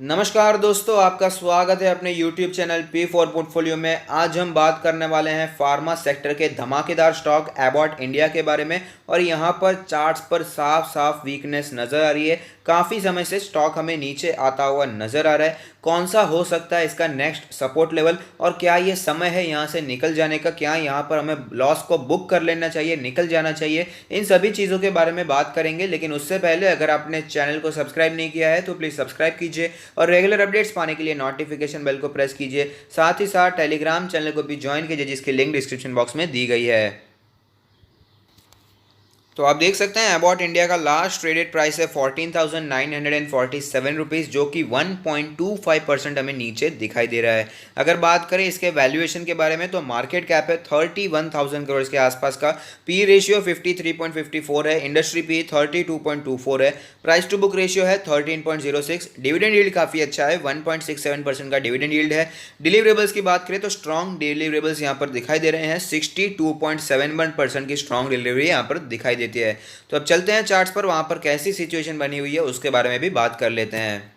नमस्कार दोस्तों, आपका स्वागत है अपने YouTube channel P for portfolio में। आज हम बात करने वाले हैं फार्मा सेक्टर के धमाकेदार स्टॉक एबॉट इंडिया के बारे में। और यहाँ पर चार्ट्स पर साफ साफ वीकनेस नज़र आ रही है। काफ़ी समय से स्टॉक हमें नीचे आता हुआ नज़र आ रहा है। कौन सा हो सकता है इसका नेक्स्ट सपोर्ट लेवल, और क्या ये समय है यहाँ से निकल जाने का? क्या यहाँ पर हमें लॉस को बुक कर लेना चाहिए, निकल जाना चाहिए? इन सभी चीज़ों के बारे में बात करेंगे। लेकिन उससे पहले अगर आपने चैनल को सब्सक्राइब नहीं किया है तो प्लीज़ सब्सक्राइब कीजिए और रेगुलर अपडेट्स पाने के लिए नोटिफिकेशन बेल को प्रेस कीजिए। साथ ही साथ टेलीग्राम चैनल को भी ज्वाइन कीजिए, जिसकी लिंक डिस्क्रिप्शन बॉक्स में दी गई है। तो आप देख सकते हैं एबॉट इंडिया का लास्ट ट्रेडेड प्राइस है 14,947 रुपीज़, जो कि 1.25% हमें नीचे दिखाई दे रहा है। अगर बात करें इसके वैल्यूएशन के बारे में तो मार्केट कैप है 31,000 करोड़ के आसपास का। पी रेशियो 53.54 है। इंडस्ट्री पी 32.24 है। प्राइस टू बुक रेशियो है 13.06। डिविडेंड यील्ड काफ़ी अच्छा है, 1.67% का डिविडेंड यील्ड है। डिलीवरेबल्स की बात करें तो स्ट्रॉन्ग डिलीवरेबल्स यहाँ पर दिखाई दे रहे हैं। 62.71% की स्ट्रॉन्ग डिलीवरी यहाँ पर दिखाई देती है। तो अब चलते हैं चार्ट्स पर, वहां पर कैसी सिचुएशन बनी हुई है उसके बारे में भी बात कर लेते हैं।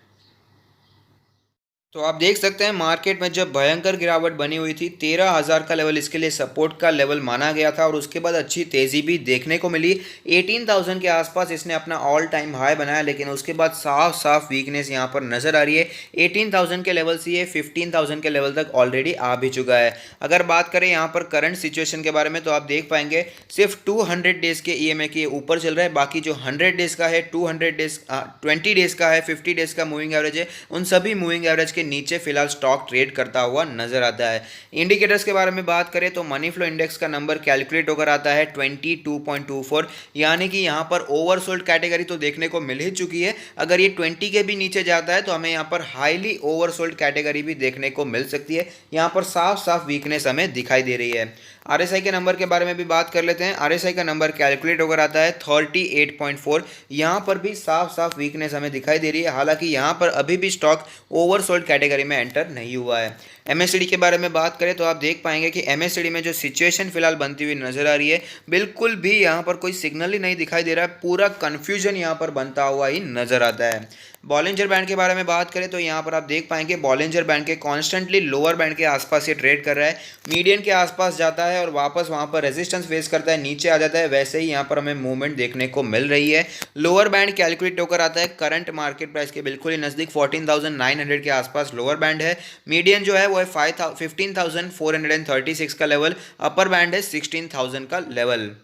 तो आप देख सकते हैं मार्केट में जब भयंकर गिरावट बनी हुई थी, 13,000 का लेवल इसके लिए सपोर्ट का लेवल माना गया था और उसके बाद अच्छी तेज़ी भी देखने को मिली। 18,000 के आसपास इसने अपना ऑल टाइम हाई बनाया, लेकिन उसके बाद साफ साफ वीकनेस यहाँ पर नज़र आ रही है। 18,000 के लेवल से ये 15,000 के लेवल तक ऑलरेडी आ भी चुका है। अगर बात करें यहाँ पर करंट सिचुएशन के बारे में तो आप देख पाएंगे सिर्फ 200 डेज़ के ईएमए के ऊपर चल रहा है। बाकी जो 100 डेज़ का है, 200 डेज़ 20 डेज़ का है, 50 डेज़ का मूविंग एवरेज है, उन सभी मूविंग एवरेज के नीचे फिलहाल स्टॉक ट्रेड करता हुआ नजर आता है। इंडिकेटर्स के बारे में बात करें तो मनी फ्लो इंडेक्स का नंबर कैलकुलेट होकर आता है 22.24, यानी कि यहां पर ओवरसोल्ड कैटेगरी तो देखने को मिल ही चुकी है। अगर ये 20 के भी नीचे जाता है तो हमें यहां पर हाईली ओवरसोल्ड कैटेगरी भी देखने को मिल सकती है। यहां पर साफ साफ वीकनेस हमें दिखाई दे रही है। आरएसआई के नंबर के बारे में भी बात कर लेते हैं। आरएसआई का नंबर कैलकुलेट होकर आता है 38.4। यहाँ पर भी साफ साफ वीकनेस हमें दिखाई दे रही है। हालांकि यहाँ पर अभी भी स्टॉक ओवरसोल्ड कैटेगरी में एंटर नहीं हुआ है। एमएससीडी के बारे में बात करें तो आप देख पाएंगे कि एमएससीडी में जो सिचुएशन फिलहाल बनती हुई नजर आ रही है, बिल्कुल भी यहाँ पर कोई सिग्नल ही नहीं दिखाई दे रहा है। पूरा कन्फ्यूजन यहाँ पर बनता हुआ ही नजर आता है। बॉलिंजर बैंड के बारे में बात करें तो यहाँ पर आप देख पाएंगे बॉलिंजर बैंड के कॉन्स्टेंटली लोअर बैंड के आसपास ये ट्रेड कर रहा है। मीडियन के आसपास जाता है और वापस वहाँ पर रेजिस्टेंस फेस करता है, नीचे आ जाता है। वैसे ही यहाँ पर हमें मूवमेंट देखने को मिल रही है। लोअर बैंड कैलकुलेट होकर आता है करंट मार्केट प्राइस के बिल्कुल ही नज़दीक 14,900 के आसपास लोअर बैंड है। मीडियन जो है वो है 15,436 का लेवल। अपर बैंड है 16,000 का लेवल।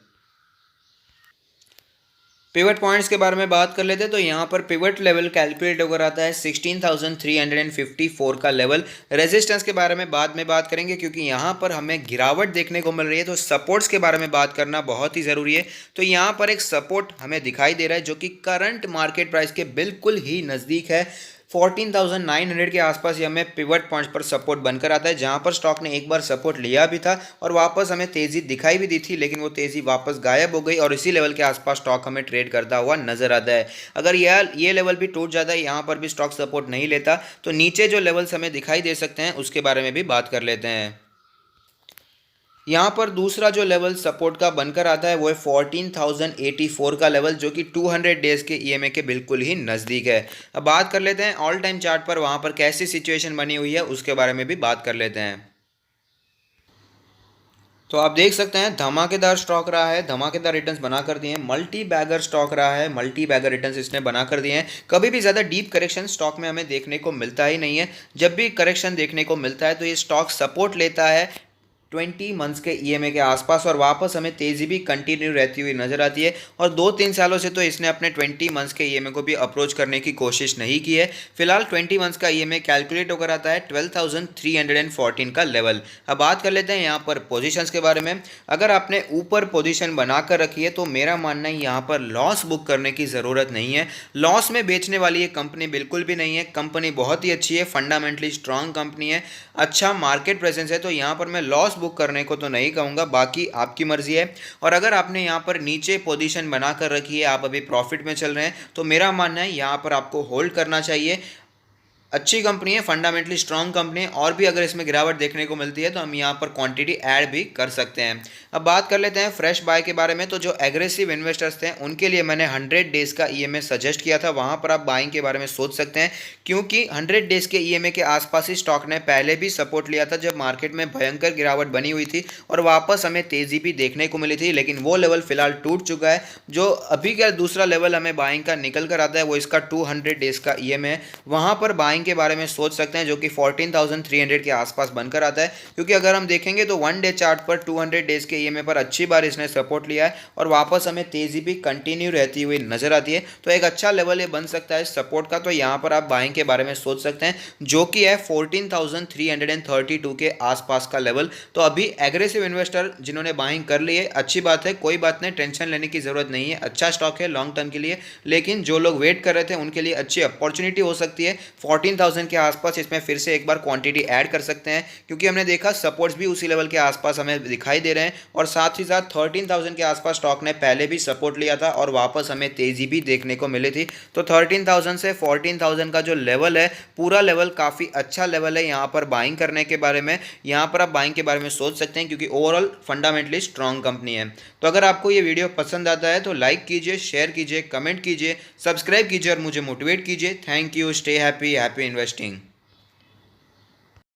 पिवट पॉइंट्स के बारे में बात कर लेते हैं तो यहाँ पर पिवट लेवल कैलकुलेट होकर आता है 16,354 का लेवल। रेजिस्टेंस के बारे में बाद में बात करेंगे, क्योंकि यहाँ पर हमें गिरावट देखने को मिल रही है। तो सपोर्ट्स के बारे में बात करना बहुत ही ज़रूरी है। तो यहाँ पर एक सपोर्ट हमें दिखाई दे रहा है जो कि करंट मार्केट प्राइस के बिल्कुल ही नज़दीक है। 14,900 के आसपास ये हमें पिवट पॉइंट्स पर सपोर्ट बनकर आता है, जहां पर स्टॉक ने एक बार सपोर्ट लिया भी था और वापस हमें तेज़ी दिखाई भी दी थी, लेकिन वो तेज़ी वापस गायब हो गई और इसी लेवल के आसपास स्टॉक हमें ट्रेड करता हुआ नजर आता है। अगर ये लेवल भी टूट जाता है, यहाँ पर भी स्टॉक सपोर्ट नहीं लेता, तो नीचे जो लेवल्स हमें दिखाई दे सकते हैं उसके बारे में भी बात कर लेते हैं। यहाँ पर दूसरा जो लेवल सपोर्ट का बनकर आता है वो है 14,084 का लेवल, जो कि 200 डेज के ईएमए के बिल्कुल ही नज़दीक है। अब बात कर लेते हैं ऑल टाइम चार्ट पर, वहाँ पर कैसी सिचुएशन बनी हुई है उसके बारे में भी बात कर लेते हैं। तो आप देख सकते हैं धमाकेदार स्टॉक रहा है, धमाकेदार रिटर्न्स बना कर दिए हैं। मल्टी बैगर स्टॉक रहा है, मल्टी बैगर रिटर्न्स इसने बना कर दिए हैं। कभी भी ज़्यादा डीप करेक्शन स्टॉक में हमें देखने को मिलता ही नहीं है। जब भी करेक्शन देखने को मिलता है तो ये स्टॉक सपोर्ट लेता है 20 मंथ्स के ईएमए के आसपास और वापस हमें तेज़ी भी कंटिन्यू रहती हुई नज़र आती है। और 2-3 सालों से तो इसने अपने 20 मंथ्स के ईएमए को भी अप्रोच करने की कोशिश नहीं की है। फिलहाल 20 मंथ्स का ईएमए कैलकुलेट होकर आता है 12,314 का लेवल। अब बात कर लेते हैं यहाँ पर पोजीशंस के बारे में। अगर आपने ऊपर पोजीशन बनाकर रखी है तो मेरा मानना है यहाँ पर लॉस बुक करने की ज़रूरत नहीं है। लॉस में बेचने वाली ये कंपनी बिल्कुल भी नहीं है। कंपनी बहुत ही अच्छी है, फंडामेंटली स्ट्रांग कंपनी है, अच्छा मार्केट प्रेजेंस है। तो यहाँ पर मैं लॉस बुक करने को तो नहीं कहूँगा, बाकी आपकी मर्जी है। और अगर आपने यहाँ पर नीचे पोजीशन बनाकर रखी है, आप अभी प्रॉफिट में चल रहे हैं, तो मेरा मानना है यहाँ पर आपको होल्ड करना चाहिए। अच्छी कंपनी है, फंडामेंटली स्ट्रॉन्ग कंपनी है, और भी अगर इसमें गिरावट देखने को मिलती है तो हम यहाँ पर क्वांटिटी ऐड भी कर सकते हैं। अब बात कर लेते हैं फ्रेश बाय के बारे में। तो जो एग्रेसिव इन्वेस्टर्स थे उनके लिए मैंने 100 डेज़ का ईएमए सजेस्ट किया था, वहाँ पर आप बाइंग के बारे में सोच सकते हैं, क्योंकि 100 डेज़ के ईएमए के आसपास ही स्टॉक ने पहले भी सपोर्ट लिया था जब मार्केट में भयंकर गिरावट बनी हुई थी और वापस हमें तेज़ी भी देखने को मिली थी, लेकिन वो लेवल फिलहाल टूट चुका है। जो अभी का दूसरा लेवल हमें बाइंग का निकल कर आता है वो इसका 200 डेज़ का ईएमए है, वहाँ पर बाइंग के बारे में सोच सकते हैं, जो कि 14,300 के आसपास बनकर आता है। क्योंकि अगर हम देखेंगे तो वन डे चार्ट पर 200 डेज के ईएमए पर अच्छी बार इसने सपोर्ट लिया है और वापस हमें तेजी भी कंटिन्यू रहती हुई नजर आती है। तो एक अच्छा लेवल ये बन सकता है सपोर्ट का, तो यहाँ पर आप बाइंग के बारे में सोच सकते हैं, जो कि है 14,332 के आसपास का लेवल। तो अभी एग्रेसिव इन्वेस्टर जिन्होंने बाइंग कर ली है, अच्छी बात है, कोई बात नहीं, टेंशन लेने की जरूरत नहीं है, अच्छा स्टॉक है लॉन्ग टर्म के लिए। लेकिन जो लोग वेट कर रहे थे उनके लिए अच्छी अपॉर्चुनिटी हो सकती है। 14,000 के आसपास इसमें फिर से एक बार क्वांटिटी ऐड कर सकते हैं, क्योंकि हमने देखा सपोर्ट्स भी उसी लेवल के आसपास हमें दिखाई दे रहे हैं, और साथ ही साथ 13,000 के आसपास स्टॉक ने पहले भी सपोर्ट लिया था और वापस हमें तेजी भी देखने को मिली थी। तो 13,000 से 14,000 का जो लेवल है, पूरा लेवल काफ़ी अच्छा लेवल है यहाँ पर बाइंग करने के बारे में। यहाँ पर आप बाइंग के बारे में सोच सकते हैं, क्योंकि ओवरऑल फंडामेंटली स्ट्रॉन्ग कंपनी है। तो अगर आपको ये वीडियो पसंद आता है तो लाइक कीजिए, शेयर कीजिए, कमेंट कीजिए, सब्सक्राइब कीजिए और मुझे मोटिवेट कीजिए। Thank you, stay happy, happy investing.